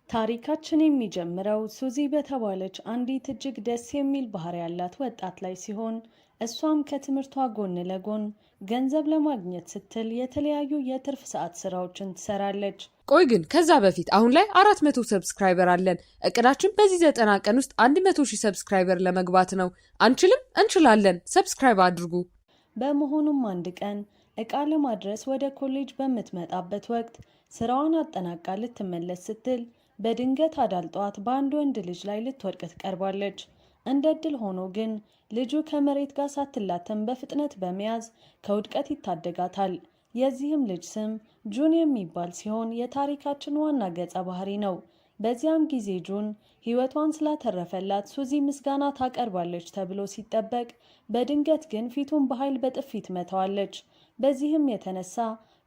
ታሪካችን የሚጀምረው ሱዚ በተባለች አንዲት እጅግ ደስ የሚል ባህሪ ያላት ወጣት ላይ ሲሆን እሷም ከትምህርቷ ጎን ለጎን ገንዘብ ለማግኘት ስትል የተለያዩ የትርፍ ሰዓት ስራዎችን ትሰራለች። ቆይ ግን ከዛ በፊት አሁን ላይ 400 ሰብስክራይበር አለን። እቅዳችን በዚህ 90 ቀን ውስጥ 100,000 ሰብስክራይበር ለመግባት ነው። አንችልም? እንችላለን። ሰብስክራይብ አድርጉ። በመሆኑም አንድ ቀን እቃ ለማድረስ ወደ ኮሌጅ በምትመጣበት ወቅት ስራዋን አጠናቃ ልትመለስ ስትል በድንገት አዳልጧት በአንድ ወንድ ልጅ ላይ ልትወድቅ ትቀርባለች። እንደ እድል ሆኖ ግን ልጁ ከመሬት ጋር ሳትላተም በፍጥነት በመያዝ ከውድቀት ይታደጋታል። የዚህም ልጅ ስም ጁን የሚባል ሲሆን የታሪካችን ዋና ገጸ ባህሪ ነው። በዚያም ጊዜ ጁን ህይወቷን ስላተረፈላት ሱዚ ምስጋና ታቀርባለች ተብሎ ሲጠበቅ በድንገት ግን ፊቱን በኃይል በጥፊት መታዋለች። በዚህም የተነሳ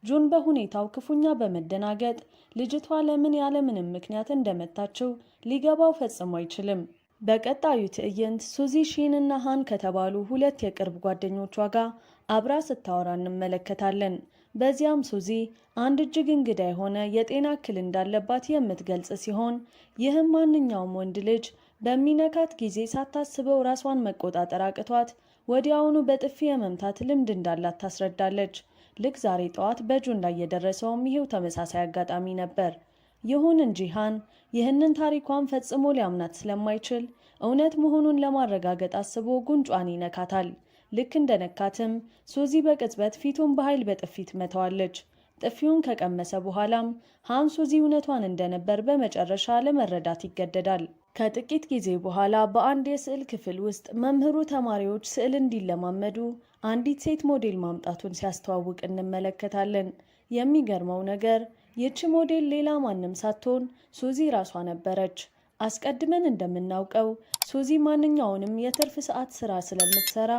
ጁን በሁኔታው ክፉኛ በመደናገጥ ልጅቷ ለምን ያለምንም ምክንያት እንደመታችው ሊገባው ፈጽሞ አይችልም። በቀጣዩ ትዕይንት ሱዚ ሺን እና ሃን ከተባሉ ሁለት የቅርብ ጓደኞቿ ጋር አብራ ስታወራ እንመለከታለን። በዚያም ሱዚ አንድ እጅግ እንግዳ የሆነ የጤና እክል እንዳለባት የምትገልጽ ሲሆን ይህም ማንኛውም ወንድ ልጅ በሚነካት ጊዜ ሳታስበው ራሷን መቆጣጠር አቅቷት ወዲያውኑ በጥፊ የመምታት ልምድ እንዳላት ታስረዳለች። ልክ ዛሬ ጠዋት በጁን ላይ የደረሰውም ይሄው ተመሳሳይ አጋጣሚ ነበር። ይሁን እንጂ ሃን ይህንን ታሪኳን ፈጽሞ ሊያምናት ስለማይችል እውነት መሆኑን ለማረጋገጥ አስቦ ጉንጯን ይነካታል። ልክ እንደነካትም ሱዚ በቅጽበት ፊቱን በኃይል በጥፊት መታዋለች። ጥፊውን ከቀመሰ በኋላም ሃን ሱዚ እውነቷን እንደነበር በመጨረሻ ለመረዳት ይገደዳል። ከጥቂት ጊዜ በኋላ በአንድ የስዕል ክፍል ውስጥ መምህሩ ተማሪዎች ስዕል እንዲለማመዱ አንዲት ሴት ሞዴል ማምጣቱን ሲያስተዋውቅ እንመለከታለን። የሚገርመው ነገር ይህች ሞዴል ሌላ ማንም ሳትሆን ሱዚ ራሷ ነበረች። አስቀድመን እንደምናውቀው ሱዚ ማንኛውንም የትርፍ ሰዓት ስራ ስለምትሰራ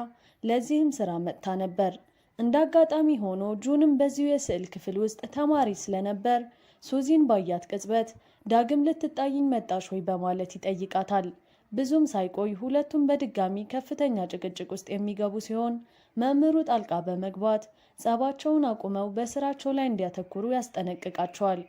ለዚህም ስራ መጥታ ነበር። እንደ አጋጣሚ ሆኖ ጁንም በዚሁ የስዕል ክፍል ውስጥ ተማሪ ስለነበር ሱዚን ባያት ቅጽበት ዳግም ልትጣይኝ መጣሽ ወይ በማለት ይጠይቃታል። ብዙም ሳይቆይ ሁለቱም በድጋሚ ከፍተኛ ጭቅጭቅ ውስጥ የሚገቡ ሲሆን መምህሩ ጣልቃ በመግባት ጸባቸውን አቁመው በስራቸው ላይ እንዲያተኩሩ ያስጠነቅቃቸዋል።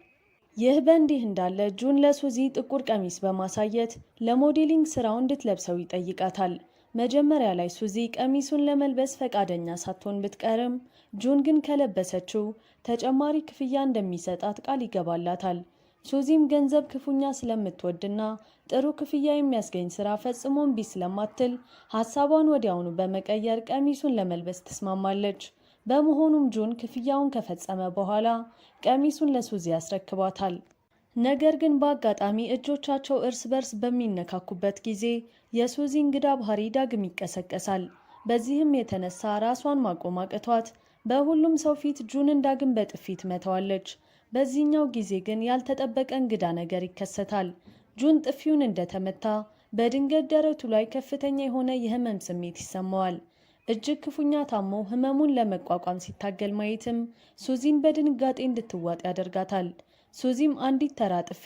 ይህ በእንዲህ እንዳለ ጁን ለሱዚ ጥቁር ቀሚስ በማሳየት ለሞዴሊንግ ስራው እንድትለብሰው ይጠይቃታል። መጀመሪያ ላይ ሱዚ ቀሚሱን ለመልበስ ፈቃደኛ ሳትሆን ብትቀርም ጁን ግን ከለበሰችው ተጨማሪ ክፍያ እንደሚሰጣት ቃል ይገባላታል። ሱዚም ገንዘብ ክፉኛ ስለምትወድና ጥሩ ክፍያ የሚያስገኝ ስራ ፈጽሞ እምቢ ስለማትል ሀሳቧን ወዲያውኑ በመቀየር ቀሚሱን ለመልበስ ትስማማለች። በመሆኑም ጁን ክፍያውን ከፈጸመ በኋላ ቀሚሱን ለሱዚ ያስረክባታል። ነገር ግን በአጋጣሚ እጆቻቸው እርስ በርስ በሚነካኩበት ጊዜ የሱዚ እንግዳ ባህሪ ዳግም ይቀሰቀሳል። በዚህም የተነሳ ራሷን ማቆም አቅቷት በሁሉም ሰው ፊት ጁንን ዳግም በጥፊት መታዋለች። በዚህኛው ጊዜ ግን ያልተጠበቀ እንግዳ ነገር ይከሰታል። ጁን ጥፊውን እንደተመታ በድንገት ደረቱ ላይ ከፍተኛ የሆነ የህመም ስሜት ይሰማዋል። እጅግ ክፉኛ ታሞ ህመሙን ለመቋቋም ሲታገል ማየትም ሱዚን በድንጋጤ እንድትዋጥ ያደርጋታል። ሱዚም አንዲት ተራ ጥፊ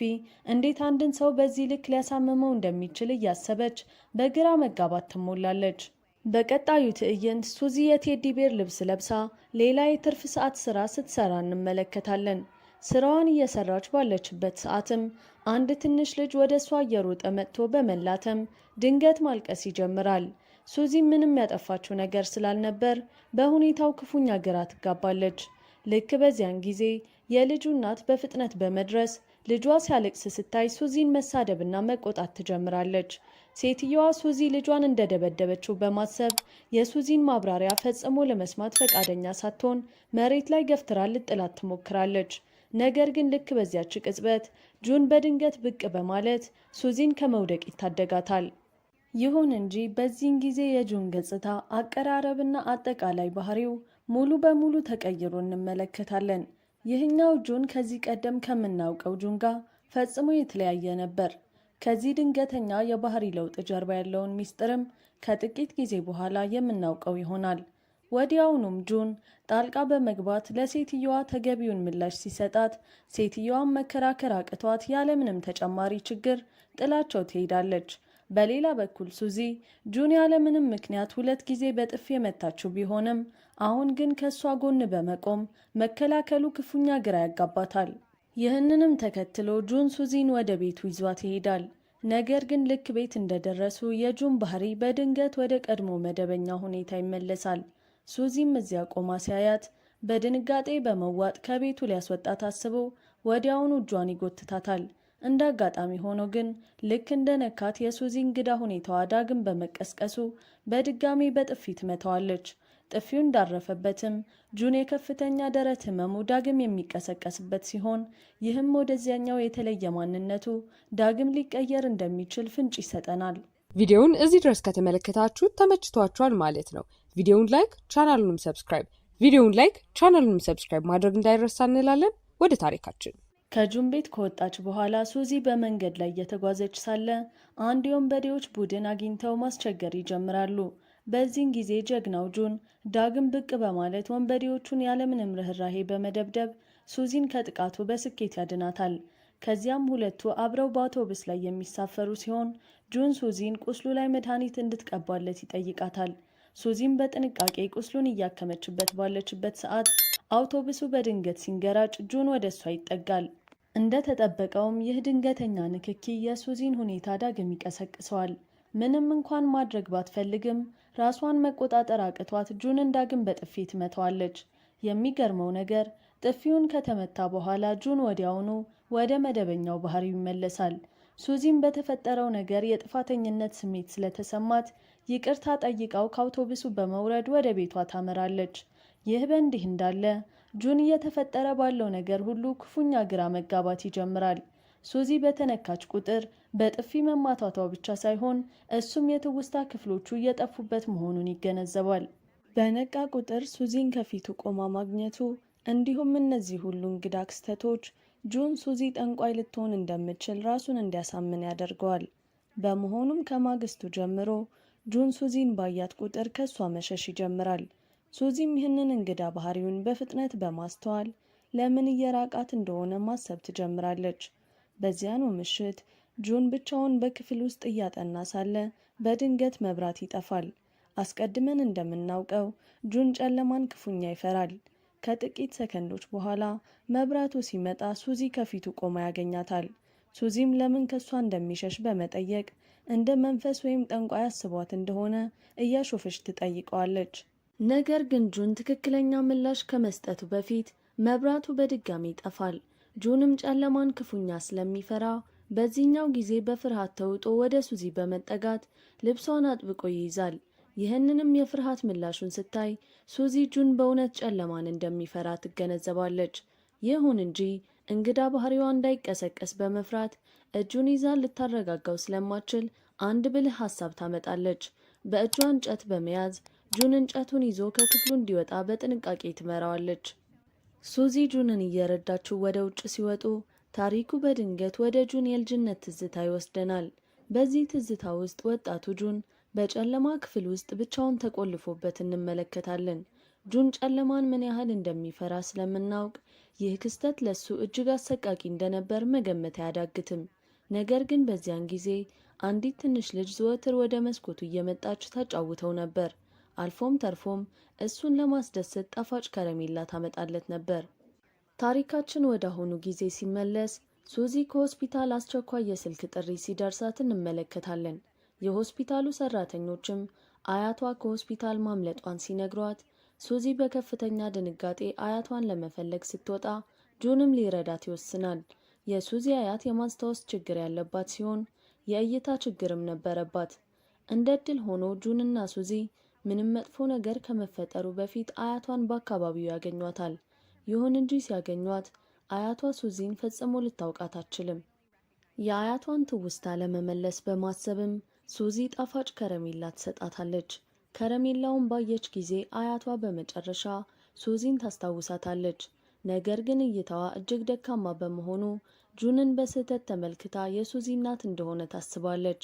እንዴት አንድን ሰው በዚህ ልክ ሊያሳምመው እንደሚችል እያሰበች በግራ መጋባት ትሞላለች። በቀጣዩ ትዕይንት ሱዚ የቴዲ ቤር ልብስ ለብሳ ሌላ የትርፍ ሰዓት ስራ ስትሰራ እንመለከታለን። ስራዋን እየሰራች ባለችበት ሰዓትም አንድ ትንሽ ልጅ ወደ እሷ እየሮጠ መጥቶ በመላተም ድንገት ማልቀስ ይጀምራል። ሱዚ ምንም ያጠፋችው ነገር ስላልነበር በሁኔታው ክፉኛ ግራ ትጋባለች። ልክ በዚያን ጊዜ የልጁ እናት በፍጥነት በመድረስ ልጇ ሲያለቅስ ስታይ ሱዚን መሳደብና መቆጣት ትጀምራለች። ሴትየዋ ሱዚ ልጇን እንደደበደበችው በማሰብ የሱዚን ማብራሪያ ፈጽሞ ለመስማት ፈቃደኛ ሳትሆን መሬት ላይ ገፍትራ ልጥላት ትሞክራለች። ነገር ግን ልክ በዚያች ቅጽበት ጁን በድንገት ብቅ በማለት ሱዚን ከመውደቅ ይታደጋታል። ይሁን እንጂ በዚህን ጊዜ የጁን ገጽታ አቀራረብና አጠቃላይ ባህሪው ሙሉ በሙሉ ተቀይሮ እንመለከታለን። ይህኛው ጁን ከዚህ ቀደም ከምናውቀው ጁን ጋር ፈጽሞ የተለያየ ነበር። ከዚህ ድንገተኛ የባህሪ ለውጥ ጀርባ ያለውን ሚስጥርም ከጥቂት ጊዜ በኋላ የምናውቀው ይሆናል። ወዲያውኑም ጁን ጣልቃ በመግባት ለሴትየዋ ተገቢውን ምላሽ ሲሰጣት ሴትየዋን መከራከር አቅቷት ያለምንም ተጨማሪ ችግር ጥላቸው ትሄዳለች። በሌላ በኩል ሱዚ ጁን ያለምንም ምክንያት 2 ጊዜ በጥፊ የመታችው ቢሆንም አሁን ግን ከሷ ጎን በመቆም መከላከሉ ክፉኛ ግራ ያጋባታል። ይህንንም ተከትሎ ጁን ሱዚን ወደ ቤቱ ይዟት ይሄዳል። ነገር ግን ልክ ቤት እንደደረሱ የጁን ባህሪ በድንገት ወደ ቀድሞ መደበኛ ሁኔታ ይመለሳል። ሱዚም እዚያ ቆማ ሲያያት በድንጋጤ በመዋጥ ከቤቱ ሊያስወጣት አስቦ ወዲያውኑ እጇን ይጎትታታል። እንደ አጋጣሚ ሆኖ ግን ልክ እንደ ነካት የሱዚ እንግዳ ሁኔታዋ ዳግም በመቀስቀሱ በድጋሚ በጥፊ ትመታዋለች። ጥፊው እንዳረፈበትም ጁን የከፍተኛ ደረት ህመሙ ዳግም የሚቀሰቀስበት ሲሆን ይህም ወደዚያኛው የተለየ ማንነቱ ዳግም ሊቀየር እንደሚችል ፍንጭ ይሰጠናል። ቪዲዮውን እዚህ ድረስ ከተመለከታችሁ ተመችቷችኋል ማለት ነው። ቪዲዮውን ላይክ ቻናሉንም ሰብስክራይብ ማድረግ እንዳይረሳ እንላለን። ወደ ታሪካችን ከጁን ቤት ከወጣች በኋላ ሱዚ በመንገድ ላይ እየተጓዘች ሳለ አንድ የወንበዴዎች ቡድን አግኝተው ማስቸገር ይጀምራሉ። በዚህን ጊዜ ጀግናው ጁን ዳግም ብቅ በማለት ወንበዴዎቹን ያለምንም ርኅራሄ በመደብደብ ሱዚን ከጥቃቱ በስኬት ያድናታል። ከዚያም ሁለቱ አብረው በአውቶቡስ ላይ የሚሳፈሩ ሲሆን ጁን ሱዚን ቁስሉ ላይ መድኃኒት እንድትቀባለት ይጠይቃታል። ሱዚን በጥንቃቄ ቁስሉን እያከመችበት ባለችበት ሰዓት አውቶቡሱ በድንገት ሲንገራጭ ጁን ወደ እሷ ይጠጋል። እንደተጠበቀውም ይህ ድንገተኛ ንክኪ የሱዚን ሁኔታ ዳግም ይቀሰቅሰዋል። ምንም እንኳን ማድረግ ባትፈልግም ራሷን መቆጣጠር አቅቷት ጁንን ዳግም በጥፊ ትመታዋለች። የሚገርመው ነገር ጥፊውን ከተመታ በኋላ ጁን ወዲያውኑ ወደ መደበኛው ባህሪው ይመለሳል። ሱዚም በተፈጠረው ነገር የጥፋተኝነት ስሜት ስለተሰማት ይቅርታ ጠይቃው ከአውቶቡሱ በመውረድ ወደ ቤቷ ታመራለች። ይህ በእንዲህ እንዳለ ጁን እየተፈጠረ ባለው ነገር ሁሉ ክፉኛ ግራ መጋባት ይጀምራል። ሱዚ በተነካች ቁጥር በጥፊ መማታቷ ብቻ ሳይሆን እሱም የትውስታ ክፍሎቹ እየጠፉበት መሆኑን ይገነዘባል። በነቃ ቁጥር ሱዚን ከፊቱ ቆማ ማግኘቱ እንዲሁም እነዚህ ሁሉ እንግዳ ክስተቶች ጁን ሱዚ ጠንቋይ ልትሆን እንደምትችል ራሱን እንዲያሳምን ያደርገዋል። በመሆኑም ከማግስቱ ጀምሮ ጁን ሱዚን ባያት ቁጥር ከሷ መሸሽ ይጀምራል። ሱዚም ይህንን እንግዳ ባህሪውን በፍጥነት በማስተዋል ለምን እየራቃት እንደሆነ ማሰብ ትጀምራለች። በዚያኑ ምሽት ጁን ብቻውን በክፍል ውስጥ እያጠና ሳለ በድንገት መብራት ይጠፋል። አስቀድመን እንደምናውቀው ጁን ጨለማን ክፉኛ ይፈራል። ከጥቂት ሰከንዶች በኋላ መብራቱ ሲመጣ ሱዚ ከፊቱ ቆማ ያገኛታል። ሱዚም ለምን ከሷ እንደሚሸሽ በመጠየቅ እንደ መንፈስ ወይም ጠንቋይ አስቧት እንደሆነ እያሾፈች ትጠይቀዋለች። ነገር ግን ጁን ትክክለኛ ምላሽ ከመስጠቱ በፊት መብራቱ በድጋሚ ይጠፋል። ጁንም ጨለማን ክፉኛ ስለሚፈራ በዚህኛው ጊዜ በፍርሃት ተውጦ ወደ ሱዚ በመጠጋት ልብሷን አጥብቆ ይይዛል። ይህንንም የፍርሃት ምላሹን ስታይ ሱዚ ጁን በእውነት ጨለማን እንደሚፈራ ትገነዘባለች። ይሁን እንጂ እንግዳ ባህሪዋ እንዳይቀሰቀስ በመፍራት እጁን ይዛ ልታረጋጋው ስለማትችል አንድ ብልህ ሀሳብ ታመጣለች። በእጇ እንጨት በመያዝ ጁን እንጨቱን ይዞ ከክፍሉ እንዲወጣ በጥንቃቄ ትመራዋለች። ሱዚ ጁንን እየረዳችው ወደ ውጭ ሲወጡ ታሪኩ በድንገት ወደ ጁን የልጅነት ትዝታ ይወስደናል። በዚህ ትዝታ ውስጥ ወጣቱ ጁን በጨለማ ክፍል ውስጥ ብቻውን ተቆልፎበት እንመለከታለን። ጁን ጨለማን ምን ያህል እንደሚፈራ ስለምናውቅ ይህ ክስተት ለሱ እጅግ አሰቃቂ እንደነበር መገመት አያዳግትም። ነገር ግን በዚያን ጊዜ አንዲት ትንሽ ልጅ ዘወትር ወደ መስኮቱ እየመጣች ታጫውተው ነበር። አልፎም ተርፎም እሱን ለማስደሰት ጣፋጭ ከረሜላ ታመጣለት ነበር። ታሪካችን ወደ አሁኑ ጊዜ ሲመለስ ሱዚ ከሆስፒታል አስቸኳይ የስልክ ጥሪ ሲደርሳት እንመለከታለን። የሆስፒታሉ ሰራተኞችም አያቷ ከሆስፒታል ማምለጧን ሲነግሯት ሱዚ በከፍተኛ ድንጋጤ አያቷን ለመፈለግ ስትወጣ ጁንም ሊረዳት ይወስናል። የሱዚ አያት የማስታወስ ችግር ያለባት ሲሆን የእይታ ችግርም ነበረባት። እንደ ዕድል ሆኖ ጁንና ሱዚ ምንም መጥፎ ነገር ከመፈጠሩ በፊት አያቷን በአካባቢው ያገኟታል። ይሁን እንጂ ሲያገኟት አያቷ ሱዚን ፈጽሞ ልታውቃት አትችልም። የአያቷን ትውስታ ለመመለስ በማሰብም ሱዚ ጣፋጭ ከረሜላ ትሰጣታለች። ከረሜላውን ባየች ጊዜ አያቷ በመጨረሻ ሱዚን ታስታውሳታለች። ነገር ግን እይታዋ እጅግ ደካማ በመሆኑ ጁንን በስህተት ተመልክታ የሱዚ እናት እንደሆነ ታስባለች።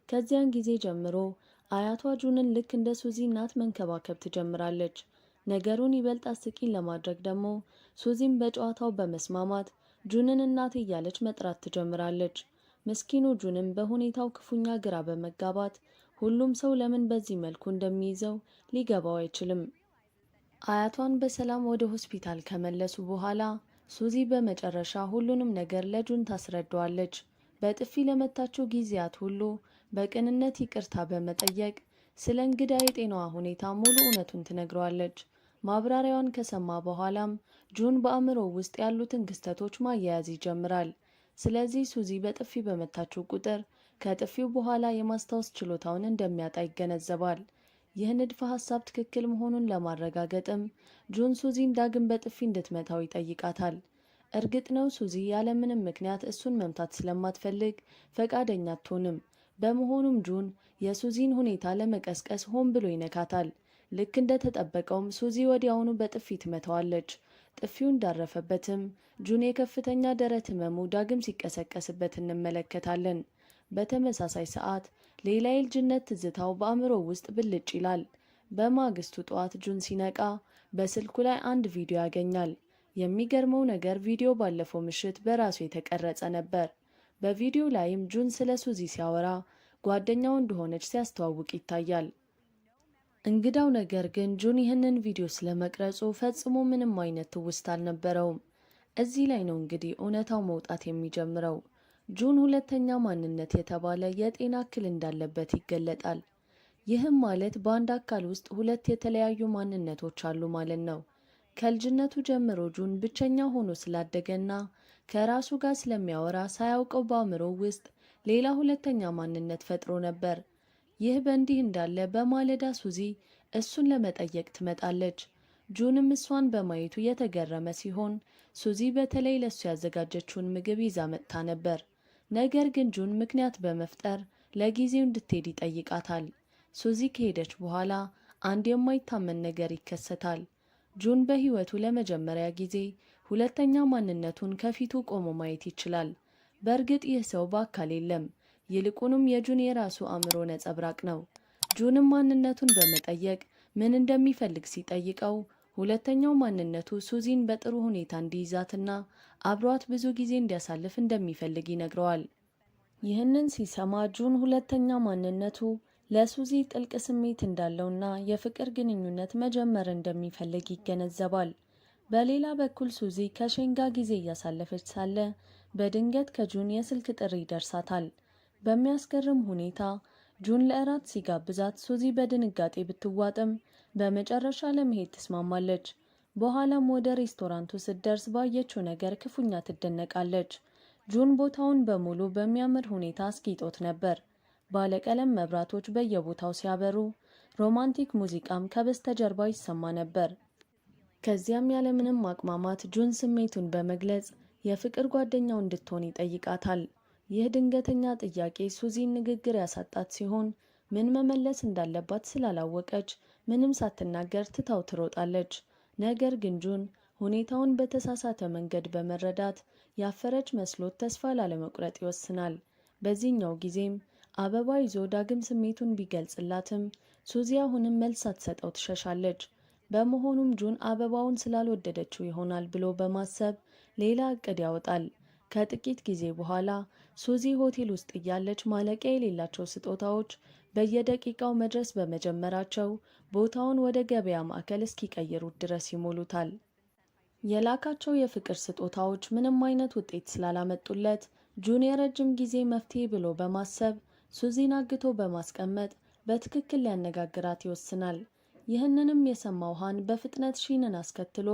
ከዚያን ጊዜ ጀምሮ አያቷ ጁንን ልክ እንደ ሱዚ እናት መንከባከብ ትጀምራለች። ነገሩን ይበልጥ አስቂኝ ለማድረግ ደግሞ ሱዚም በጨዋታው በመስማማት ጁንን እናት እያለች መጥራት ትጀምራለች። ምስኪኑ ጁንም በሁኔታው ክፉኛ ግራ በመጋባት ሁሉም ሰው ለምን በዚህ መልኩ እንደሚይዘው ሊገባው አይችልም። አያቷን በሰላም ወደ ሆስፒታል ከመለሱ በኋላ ሱዚ በመጨረሻ ሁሉንም ነገር ለጁን ታስረዳዋለች። በጥፊ ለመታችው ጊዜያት ሁሉ በቅንነት ይቅርታ በመጠየቅ ስለ እንግዳ የጤናዋ ሁኔታ ሙሉ እውነቱን ትነግረዋለች። ማብራሪያዋን ከሰማ በኋላም ጁን በአእምሮ ውስጥ ያሉትን ክስተቶች ማያያዝ ይጀምራል። ስለዚህ ሱዚ በጥፊ በመታችው ቁጥር ከጥፊው በኋላ የማስታወስ ችሎታውን እንደሚያጣ ይገነዘባል። ይህ ንድፈ ሐሳብ ትክክል መሆኑን ለማረጋገጥም ጁን ሱዚን ዳግም በጥፊ እንድትመታው ይጠይቃታል። እርግጥ ነው ሱዚ ያለምንም ምክንያት እሱን መምታት ስለማትፈልግ ፈቃደኛ አትሆንም። በመሆኑም ጁን የሱዚን ሁኔታ ለመቀስቀስ ሆን ብሎ ይነካታል። ልክ እንደተጠበቀውም ሱዚ ወዲያውኑ በጥፊ ትመታዋለች። ጥፊው እንዳረፈበትም ጁን የከፍተኛ ደረት ህመሙ ዳግም ሲቀሰቀስበት እንመለከታለን። በተመሳሳይ ሰዓት ሌላ የልጅነት ትዝታው በአእምሮ ውስጥ ብልጭ ይላል። በማግስቱ ጠዋት ጁን ሲነቃ በስልኩ ላይ አንድ ቪዲዮ ያገኛል። የሚገርመው ነገር ቪዲዮ ባለፈው ምሽት በራሱ የተቀረጸ ነበር። በቪዲዮ ላይም ጁን ስለ ሱዚ ሲያወራ ጓደኛው እንደሆነች ሲያስተዋውቅ ይታያል። እንግዳው ነገር ግን ጁን ይህንን ቪዲዮ ስለመቅረጹ ፈጽሞ ምንም አይነት ትውስታ አልነበረውም። እዚህ ላይ ነው እንግዲህ እውነታው መውጣት የሚጀምረው። ጁን ሁለተኛ ማንነት የተባለ የጤና እክል እንዳለበት ይገለጣል። ይህም ማለት በአንድ አካል ውስጥ ሁለት የተለያዩ ማንነቶች አሉ ማለት ነው። ከልጅነቱ ጀምሮ ጁን ብቸኛ ሆኖ ስላደገና ከራሱ ጋር ስለሚያወራ ሳያውቀው በአእምሮ ውስጥ ሌላ ሁለተኛ ማንነት ፈጥሮ ነበር። ይህ በእንዲህ እንዳለ በማለዳ ሱዚ እሱን ለመጠየቅ ትመጣለች። ጁንም እሷን በማየቱ የተገረመ ሲሆን ሱዚ በተለይ ለሱ ያዘጋጀችውን ምግብ ይዛ መጥታ ነበር። ነገር ግን ጁን ምክንያት በመፍጠር ለጊዜው እንድትሄድ ይጠይቃታል። ሱዚ ከሄደች በኋላ አንድ የማይታመን ነገር ይከሰታል። ጁን በህይወቱ ለመጀመሪያ ጊዜ ሁለተኛ ማንነቱን ከፊቱ ቆሞ ማየት ይችላል። በእርግጥ ይህ ሰው በአካል የለም፣ ይልቁንም የጁን የራሱ አእምሮ ነጸብራቅ ነው። ጁንም ማንነቱን በመጠየቅ ምን እንደሚፈልግ ሲጠይቀው ሁለተኛው ማንነቱ ሱዚን በጥሩ ሁኔታ እንዲይዛትና አብሯት ብዙ ጊዜ እንዲያሳልፍ እንደሚፈልግ ይነግረዋል። ይህንን ሲሰማ ጁን ሁለተኛ ማንነቱ ለሱዚ ጥልቅ ስሜት እንዳለውና የፍቅር ግንኙነት መጀመር እንደሚፈልግ ይገነዘባል። በሌላ በኩል ሱዚ ከሼን ጋር ጊዜ እያሳለፈች ሳለ በድንገት ከጁን የስልክ ጥሪ ይደርሳታል። በሚያስገርም ሁኔታ ጁን ለእራት ሲጋብዛት ሱዚ በድንጋጤ ብትዋጥም በመጨረሻ ለመሄድ ትስማማለች። በኋላም ወደ ሬስቶራንቱ ስትደርስ ባየችው ነገር ክፉኛ ትደነቃለች። ጁን ቦታውን በሙሉ በሚያምር ሁኔታ አስጊጦት ነበር። ባለቀለም መብራቶች በየቦታው ሲያበሩ፣ ሮማንቲክ ሙዚቃም ከበስተጀርባ ይሰማ ነበር። ከዚያም ያለምንም ማቅማማት ጁን ስሜቱን በመግለጽ የፍቅር ጓደኛው እንድትሆን ይጠይቃታል። ይህ ድንገተኛ ጥያቄ ሱዚን ንግግር ያሳጣት ሲሆን ምን መመለስ እንዳለባት ስላላወቀች ምንም ሳትናገር ትታው ትሮጣለች። ነገር ግን ጁን ሁኔታውን በተሳሳተ መንገድ በመረዳት ያፈረች መስሎት ተስፋ ላለመቁረጥ ይወስናል። በዚህኛው ጊዜም አበባ ይዞ ዳግም ስሜቱን ቢገልጽላትም ሱዚ አሁንም መልስ ሳትሰጠው ትሸሻለች። በመሆኑም ጁን አበባውን ስላልወደደችው ይሆናል ብሎ በማሰብ ሌላ እቅድ ያወጣል። ከጥቂት ጊዜ በኋላ ሱዚ ሆቴል ውስጥ እያለች ማለቂያ የሌላቸው ስጦታዎች በየደቂቃው መድረስ በመጀመራቸው ቦታውን ወደ ገበያ ማዕከል እስኪቀይሩት ድረስ ይሞሉታል። የላካቸው የፍቅር ስጦታዎች ምንም አይነት ውጤት ስላላመጡለት ጁን የረጅም ጊዜ መፍትሄ ብሎ በማሰብ ሱዚን አግቶ በማስቀመጥ በትክክል ሊያነጋግራት ይወስናል። ይህንንም የሰማው ሃን በፍጥነት ሺንን አስከትሎ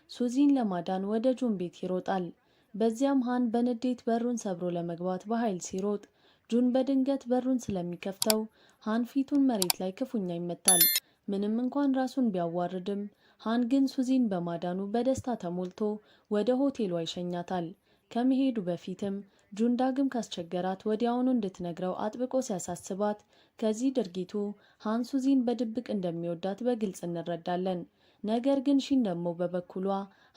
ሱዚን ለማዳን ወደ ጁን ቤት ይሮጣል። በዚያም ሃን በንዴት በሩን ሰብሮ ለመግባት በኃይል ሲሮጥ ጁን በድንገት በሩን ስለሚከፍተው ሃን ፊቱን መሬት ላይ ክፉኛ ይመታል። ምንም እንኳን ራሱን ቢያዋርድም ሃን ግን ሱዚን በማዳኑ በደስታ ተሞልቶ ወደ ሆቴሏ ይሸኛታል። ከመሄዱ በፊትም ጁን ዳግም ካስቸገራት ወዲያውኑ እንድትነግረው አጥብቆ ሲያሳስባት ከዚህ ድርጊቱ ሃን ሱዚን በድብቅ እንደሚወዳት በግልጽ እንረዳለን። ነገር ግን ሺን ደግሞ በበኩሏ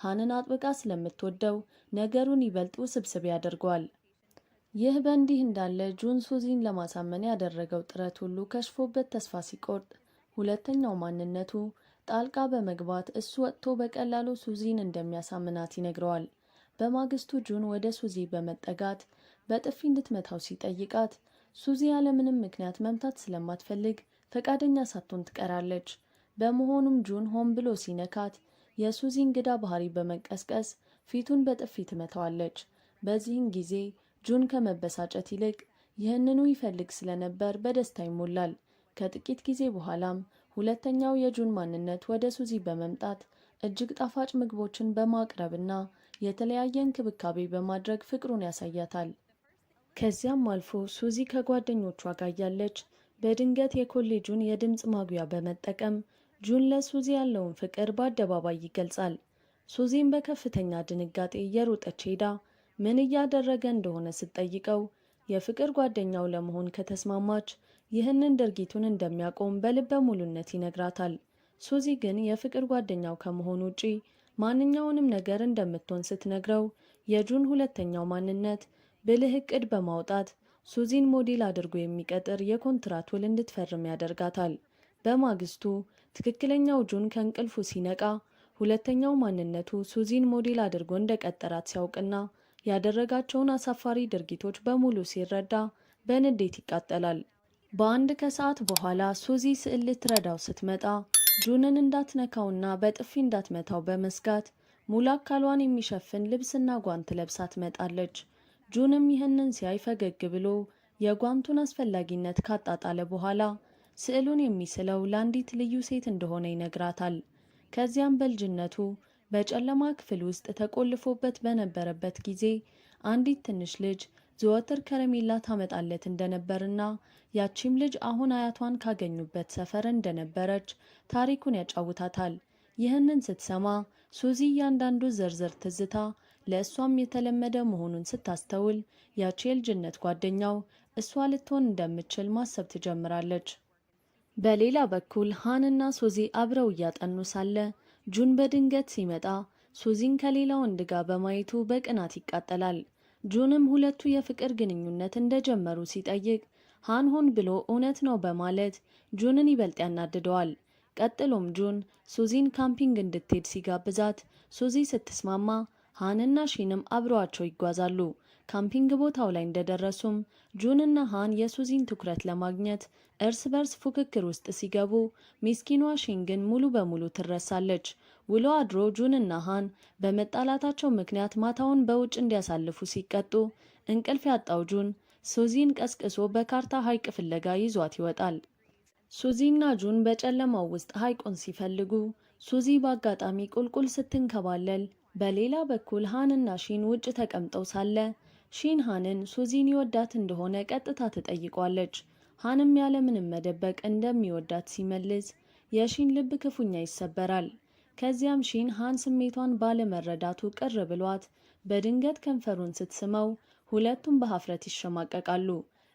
ሃንን አጥብቃ ስለምትወደው ነገሩን ይበልጥ ውስብስብ ያደርገዋል። ይህ በእንዲህ እንዳለ ጁን ሱዚን ለማሳመን ያደረገው ጥረት ሁሉ ከሽፎበት ተስፋ ሲቆርጥ ሁለተኛው ማንነቱ ጣልቃ በመግባት እሱ ወጥቶ በቀላሉ ሱዚን እንደሚያሳምናት ይነግረዋል። በማግስቱ ጁን ወደ ሱዚ በመጠጋት በጥፊ እንድትመታው ሲጠይቃት ሱዚ ያለምንም ምክንያት መምታት ስለማትፈልግ ፈቃደኛ ሳትሆን ትቀራለች። በመሆኑም ጁን ሆን ብሎ ሲነካት የሱዚ እንግዳ ባህሪ በመቀስቀስ ፊቱን በጥፊ ትመታዋለች። በዚህን ጊዜ ጁን ከመበሳጨት ይልቅ ይህንኑ ይፈልግ ስለነበር በደስታ ይሞላል። ከጥቂት ጊዜ በኋላም ሁለተኛው የጁን ማንነት ወደ ሱዚ በመምጣት እጅግ ጣፋጭ ምግቦችን በማቅረብና የተለያየ እንክብካቤ በማድረግ ፍቅሩን ያሳያታል። ከዚያም አልፎ ሱዚ ከጓደኞቿ ጋር ያለች በድንገት የኮሌጁን የድምፅ ማጉያ በመጠቀም ጁን ለሱዚ ያለውን ፍቅር በአደባባይ ይገልጻል። ሱዚም በከፍተኛ ድንጋጤ እየሮጠች ሄዳ ምን እያደረገ እንደሆነ ስትጠይቀው የፍቅር ጓደኛው ለመሆን ከተስማማች ይህንን ድርጊቱን እንደሚያቆም በልበ ሙሉነት ይነግራታል። ሱዚ ግን የፍቅር ጓደኛው ከመሆኑ ውጪ ማንኛውንም ነገር እንደምትሆን ስትነግረው የጁን ሁለተኛው ማንነት ብልህ እቅድ በማውጣት ሱዚን ሞዴል አድርጎ የሚቀጥር የኮንትራት ውል እንድትፈርም ያደርጋታል። በማግስቱ ትክክለኛው ጁን ከእንቅልፉ ሲነቃ ሁለተኛው ማንነቱ ሱዚን ሞዴል አድርጎ እንደቀጠራት ሲያውቅና ያደረጋቸውን አሳፋሪ ድርጊቶች በሙሉ ሲረዳ በንዴት ይቃጠላል። በአንድ ከሰዓት በኋላ ሱዚ ስዕል ልትረዳው ስትመጣ ጁንን እንዳትነካውና በጥፊ እንዳትመታው በመስጋት ሙሉ አካሏን የሚሸፍን ልብስና ጓንት ለብሳ ትመጣለች። ጁንም ይህንን ሲያይ ፈገግ ብሎ የጓንቱን አስፈላጊነት ካጣጣለ በኋላ ስዕሉን የሚስለው ለአንዲት ልዩ ሴት እንደሆነ ይነግራታል። ከዚያም በልጅነቱ በጨለማ ክፍል ውስጥ ተቆልፎበት በነበረበት ጊዜ አንዲት ትንሽ ልጅ ዘወትር ከረሜላ ታመጣለት እንደነበርና ያቺም ልጅ አሁን አያቷን ካገኙበት ሰፈር እንደነበረች ታሪኩን ያጫውታታል። ይህንን ስትሰማ ሱዚ እያንዳንዱ ዝርዝር ትዝታ ለእሷም የተለመደ መሆኑን ስታስተውል ያቺ የልጅነት ጓደኛው እሷ ልትሆን እንደምትችል ማሰብ ትጀምራለች። በሌላ በኩል ሃንና ሱዚ አብረው እያጠኑ ሳለ ጁን በድንገት ሲመጣ ሱዚን ከሌላ ወንድ ጋር በማየቱ በቅናት ይቃጠላል። ጁንም ሁለቱ የፍቅር ግንኙነት እንደጀመሩ ሲጠይቅ ሃን ሆን ብሎ እውነት ነው በማለት ጁንን ይበልጥ ያናድደዋል። ቀጥሎም ጁን ሱዚን ካምፒንግ እንድትሄድ ሲጋብዛት ሱዚ ስትስማማ ሃንና ሺንም አብረዋቸው ይጓዛሉ። ካምፒንግ ቦታው ላይ እንደደረሱም ጁንና ሃን የሱዚን ትኩረት ለማግኘት እርስ በርስ ፉክክር ውስጥ ሲገቡ ሚስኪኗ ሺን ግን ሙሉ በሙሉ ትረሳለች። ውሎ አድሮ ጁንና ሃን በመጣላታቸው ምክንያት ማታውን በውጭ እንዲያሳልፉ ሲቀጡ እንቅልፍ ያጣው ጁን ሱዚን ቀስቅሶ በካርታ ሐይቅ ፍለጋ ይዟት ይወጣል። ሱዚና ጁን በጨለማው ውስጥ ሐይቁን ሲፈልጉ ሱዚ በአጋጣሚ ቁልቁል ስትንከባለል፣ በሌላ በኩል ሃንና ሺን ውጭ ተቀምጠው ሳለ ሺን ሃንን ሱዚን ይወዳት እንደሆነ ቀጥታ ትጠይቋለች። ሃንም ያለምንም መደበቅ እንደሚወዳት ሲመልስ የሺን ልብ ክፉኛ ይሰበራል። ከዚያም ሺን ሃን ስሜቷን ባለመረዳቱ ቅር ብሏት በድንገት ከንፈሩን ስትስመው ሁለቱም በሀፍረት ይሸማቀቃሉ።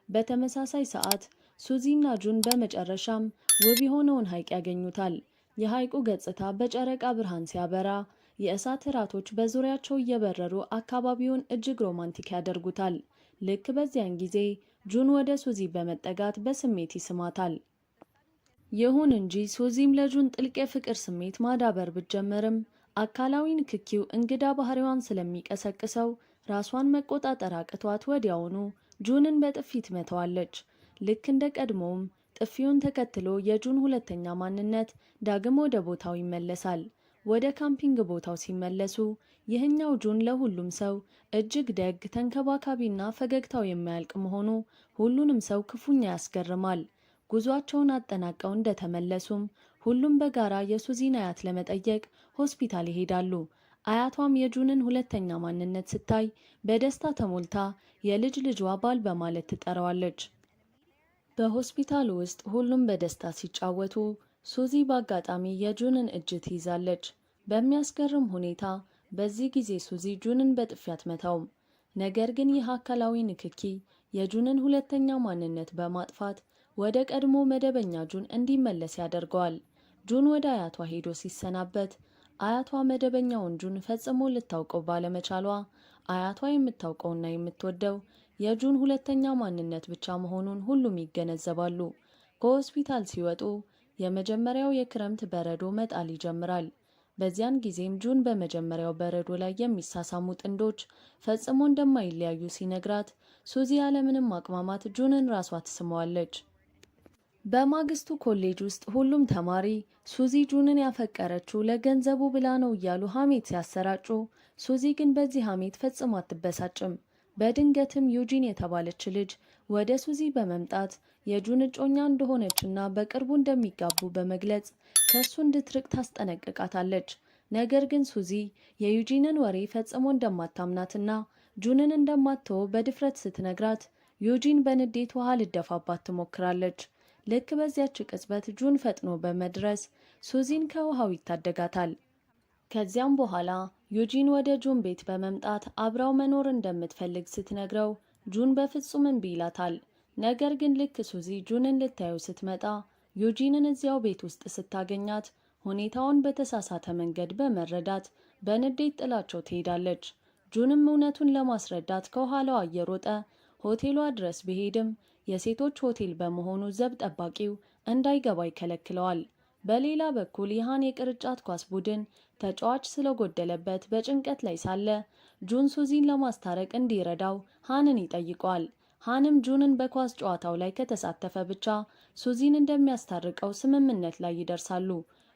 በተመሳሳይ ሰዓት ሱዚና ጁን በመጨረሻም ውብ የሆነውን ሐይቅ ያገኙታል። የሐይቁ ገጽታ በጨረቃ ብርሃን ሲያበራ የእሳት እራቶች በዙሪያቸው እየበረሩ አካባቢውን እጅግ ሮማንቲክ ያደርጉታል። ልክ በዚያን ጊዜ ጁን ወደ ሱዚ በመጠጋት በስሜት ይስማታል። ይሁን እንጂ ሱዚም ለጁን ጥልቅ የፍቅር ስሜት ማዳበር ብትጀምርም አካላዊ ንክኪው እንግዳ ባህሪዋን ስለሚቀሰቅሰው ራሷን መቆጣጠር አቅቷት ወዲያውኑ ጁንን በጥፊ ትመታዋለች። ልክ እንደ ቀድሞውም ጥፊውን ተከትሎ የጁን ሁለተኛ ማንነት ዳግም ወደ ቦታው ይመለሳል። ወደ ካምፒንግ ቦታው ሲመለሱ ይህኛው ጁን ለሁሉም ሰው እጅግ ደግ፣ ተንከባካቢና ፈገግታው የማያልቅ መሆኑ ሁሉንም ሰው ክፉኛ ያስገርማል። ጉዟቸውን አጠናቀው እንደተመለሱም ሁሉም በጋራ የሱዚን አያት ለመጠየቅ ሆስፒታል ይሄዳሉ። አያቷም የጁንን ሁለተኛ ማንነት ስታይ በደስታ ተሞልታ የልጅ ልጇ ባል በማለት ትጠራዋለች። በሆስፒታሉ ውስጥ ሁሉም በደስታ ሲጫወቱ ሱዚ በአጋጣሚ የጁንን እጅ ትይዛለች። በሚያስገርም ሁኔታ በዚህ ጊዜ ሱዚ ጁንን በጥፊ አትመታውም። ነገር ግን ይህ አካላዊ ንክኪ የጁንን ሁለተኛ ማንነት በማጥፋት ወደ ቀድሞ መደበኛ ጁን እንዲመለስ ያደርገዋል። ጁን ወደ አያቷ ሄዶ ሲሰናበት አያቷ መደበኛውን ጁን ፈጽሞ ልታውቀው ባለመቻሏ አያቷ የምታውቀውና የምትወደው የጁን ሁለተኛ ማንነት ብቻ መሆኑን ሁሉም ይገነዘባሉ። ከሆስፒታል ሲወጡ የመጀመሪያው የክረምት በረዶ መጣል ይጀምራል። በዚያን ጊዜም ጁን በመጀመሪያው በረዶ ላይ የሚሳሳሙ ጥንዶች ፈጽሞ እንደማይለያዩ ሲነግራት ሱዚ ያለምንም ማቅማማት ጁንን ራሷ ትስመዋለች። በማግስቱ ኮሌጅ ውስጥ ሁሉም ተማሪ ሱዚ ጁንን ያፈቀረችው ለገንዘቡ ብላ ነው እያሉ ሐሜት ሲያሰራጩ፣ ሱዚ ግን በዚህ ሐሜት ፈጽሞ አትበሳጭም። በድንገትም ዩጂን የተባለች ልጅ ወደ ሱዚ በመምጣት የጁን እጮኛ እንደሆነችና በቅርቡ እንደሚጋቡ በመግለጽ ከሱ እንድትርቅ ታስጠነቅቃታለች። ነገር ግን ሱዚ የዩጂንን ወሬ ፈጽሞ እንደማታምናትና ጁንን እንደማትተው በድፍረት ስትነግራት ዩጂን በንዴት ውሃ ልደፋባት ትሞክራለች። ልክ በዚያች ቅጽበት ጁን ፈጥኖ በመድረስ ሱዚን ከውሃው ይታደጋታል። ከዚያም በኋላ ዩጂን ወደ ጁን ቤት በመምጣት አብራው መኖር እንደምትፈልግ ስትነግረው ጁን በፍጹም እምቢ ይላታል። ነገር ግን ልክ ሱዚ ጁንን ልታየው ስትመጣ ዩጂንን እዚያው ቤት ውስጥ ስታገኛት ሁኔታውን በተሳሳተ መንገድ በመረዳት በንዴት ጥላቸው ትሄዳለች። ጁንም እውነቱን ለማስረዳት ከኋላዋ እየሮጠ ሆቴሏ ድረስ ቢሄድም የሴቶች ሆቴል በመሆኑ ዘብ ጠባቂው እንዳይገባ ይከለክለዋል። በሌላ በኩል የሃን የቅርጫት ኳስ ቡድን ተጫዋች ስለጎደለበት በጭንቀት ላይ ሳለ ጁን ሱዚን ለማስታረቅ እንዲረዳው ሃንን ይጠይቀዋል። ሃንም ጁንን በኳስ ጨዋታው ላይ ከተሳተፈ ብቻ ሱዚን እንደሚያስታርቀው ስምምነት ላይ ይደርሳሉ።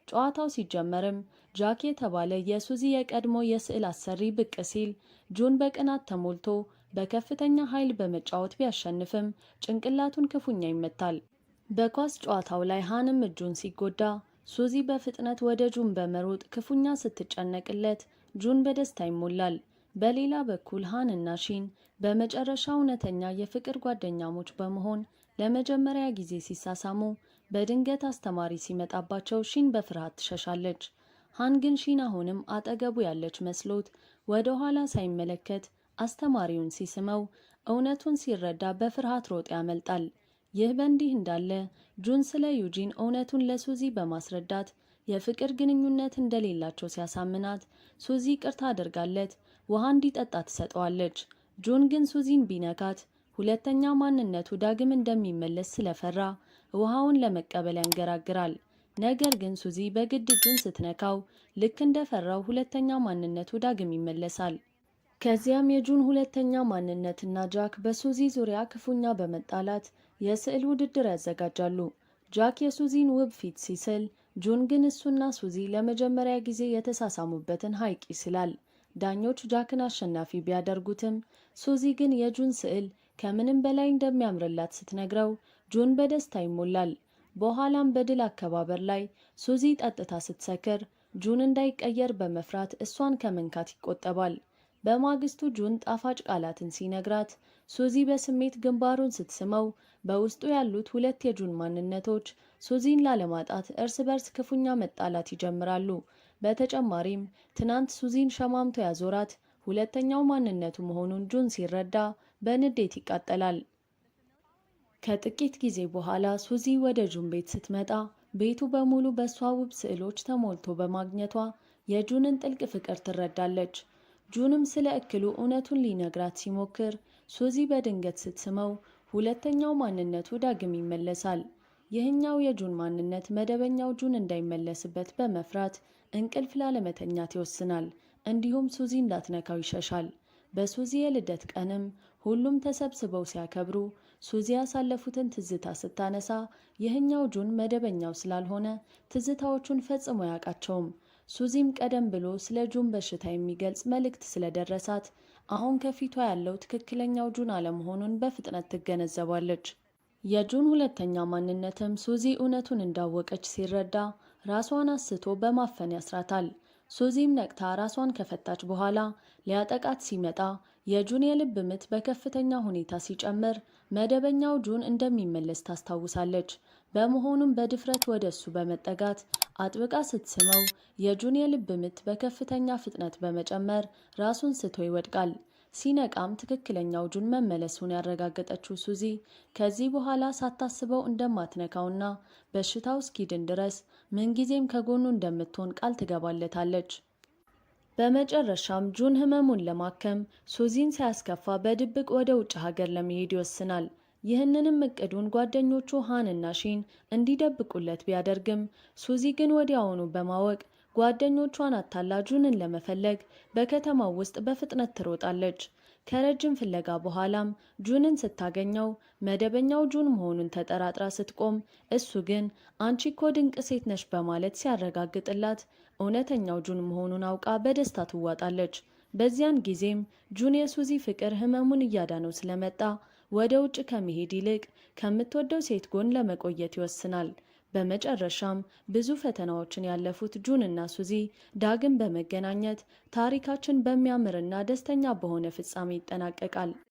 ጨዋታው ሲጀመርም ጃክ የተባለ የሱዚ የቀድሞ የስዕል አሰሪ ብቅ ሲል ጁን በቅናት ተሞልቶ በከፍተኛ ኃይል በመጫወት ቢያሸንፍም ጭንቅላቱን ክፉኛ ይመታል። በኳስ ጨዋታው ላይ ሃንም እጁን ሲጎዳ ሱዚ በፍጥነት ወደ ጁን በመሮጥ ክፉኛ ስትጨነቅለት ጁን በደስታ ይሞላል። በሌላ በኩል ሃን እና ሺን በመጨረሻ እውነተኛ የፍቅር ጓደኛሞች በመሆን ለመጀመሪያ ጊዜ ሲሳሳሙ በድንገት አስተማሪ ሲመጣባቸው ሺን በፍርሃት ትሸሻለች። ሃን ግን ሺን አሁንም አጠገቡ ያለች መስሎት ወደ ኋላ ሳይመለከት አስተማሪውን ሲስመው እውነቱን ሲረዳ በፍርሃት ሮጥ ያመልጣል። ይህ በእንዲህ እንዳለ ጁን ስለ ዩጂን እውነቱን ለሱዚ በማስረዳት የፍቅር ግንኙነት እንደሌላቸው ሲያሳምናት ሱዚ ቅርታ አድርጋለት ውሃ እንዲጠጣ ትሰጠዋለች። ጁን ግን ሱዚን ቢነካት ሁለተኛ ማንነቱ ዳግም እንደሚመለስ ስለፈራ ውሃውን ለመቀበል ያንገራግራል። ነገር ግን ሱዚ በግድ ጁን ስትነካው ልክ እንደፈራው ሁለተኛ ማንነቱ ዳግም ይመለሳል። ከዚያም የጁን ሁለተኛ ማንነትና ጃክ በሱዚ ዙሪያ ክፉኛ በመጣላት የስዕል ውድድር ያዘጋጃሉ። ጃክ የሱዚን ውብ ፊት ሲስል፣ ጁን ግን እሱና ሱዚ ለመጀመሪያ ጊዜ የተሳሳሙበትን ሐይቅ ይስላል። ዳኞች ጃክን አሸናፊ ቢያደርጉትም ሱዚ ግን የጁን ስዕል ከምንም በላይ እንደሚያምርላት ስትነግረው ጁን በደስታ ይሞላል። በኋላም በድል አከባበር ላይ ሱዚ ጠጥታ ስትሰክር ጁን እንዳይቀየር በመፍራት እሷን ከመንካት ይቆጠባል። በማግስቱ ጁን ጣፋጭ ቃላትን ሲነግራት ሱዚ በስሜት ግንባሩን ስትስመው በውስጡ ያሉት ሁለት የጁን ማንነቶች ሱዚን ላለማጣት እርስ በርስ ክፉኛ መጣላት ይጀምራሉ። በተጨማሪም ትናንት ሱዚን ሸማምቶ ያዞራት ሁለተኛው ማንነቱ መሆኑን ጁን ሲረዳ በንዴት ይቃጠላል። ከጥቂት ጊዜ በኋላ ሱዚ ወደ ጁን ቤት ስትመጣ ቤቱ በሙሉ በሷ ውብ ስዕሎች ተሞልቶ በማግኘቷ የጁንን ጥልቅ ፍቅር ትረዳለች። ጁንም ስለ እክሉ እውነቱን ሊነግራት ሲሞክር ሱዚ በድንገት ስትስመው ሁለተኛው ማንነቱ ዳግም ይመለሳል። ይህኛው የጁን ማንነት መደበኛው ጁን እንዳይመለስበት በመፍራት እንቅልፍ ላለመተኛት ይወስናል። እንዲሁም ሱዚ እንዳትነካው ይሸሻል። በሱዚ የልደት ቀንም ሁሉም ተሰብስበው ሲያከብሩ ሱዚ ያሳለፉትን ትዝታ ስታነሳ ይህኛው ጁን መደበኛው ስላልሆነ ትዝታዎቹን ፈጽሞ አያውቃቸውም። ሱዚም ቀደም ብሎ ስለ ጁን በሽታ የሚገልጽ መልእክት ስለደረሳት አሁን ከፊቷ ያለው ትክክለኛው ጁን አለመሆኑን በፍጥነት ትገነዘባለች። የጁን ሁለተኛ ማንነትም ሱዚ እውነቱን እንዳወቀች ሲረዳ ራሷን አስቶ በማፈን ያስራታል። ሱዚም ነቅታ ራሷን ከፈታች በኋላ ሊያጠቃት ሲመጣ የጁን የልብ ምት በከፍተኛ ሁኔታ ሲጨምር መደበኛው ጁን እንደሚመለስ ታስታውሳለች። በመሆኑም በድፍረት ወደ እሱ በመጠጋት አጥብቃ ስትስመው የጁን የልብ ምት በከፍተኛ ፍጥነት በመጨመር ራሱን ስቶ ይወድቃል። ሲነቃም ትክክለኛው ጁን መመለሱን ያረጋገጠችው ሱዚ ከዚህ በኋላ ሳታስበው እንደማትነካውና በሽታው እስኪድን ድረስ ምንጊዜም ከጎኑ እንደምትሆን ቃል ትገባለታለች። በመጨረሻም ጁን ህመሙን ለማከም ሱዚን ሳያስከፋ በድብቅ ወደ ውጭ ሀገር ለመሄድ ይወስናል። ይህንንም እቅዱን ጓደኞቹ ሃን እና ሺን እንዲደብቁለት ቢያደርግም ሱዚ ግን ወዲያውኑ በማወቅ ጓደኞቿን አታላ ጁንን ለመፈለግ በከተማው ውስጥ በፍጥነት ትሮጣለች። ከረጅም ፍለጋ በኋላም ጁንን ስታገኘው መደበኛው ጁን መሆኑን ተጠራጥራ ስትቆም፣ እሱ ግን አንቺ እኮ ድንቅ ሴት ነሽ በማለት ሲያረጋግጥላት እውነተኛው ጁን መሆኑን አውቃ በደስታ ትዋጣለች። በዚያን ጊዜም ጁን የሱዚ ፍቅር ህመሙን እያዳነው ስለመጣ ወደ ውጭ ከመሄድ ይልቅ ከምትወደው ሴት ጎን ለመቆየት ይወስናል። በመጨረሻም ብዙ ፈተናዎችን ያለፉት ጁን እና ሱዚ ዳግም በመገናኘት ታሪካችን በሚያምርና ደስተኛ በሆነ ፍጻሜ ይጠናቀቃል።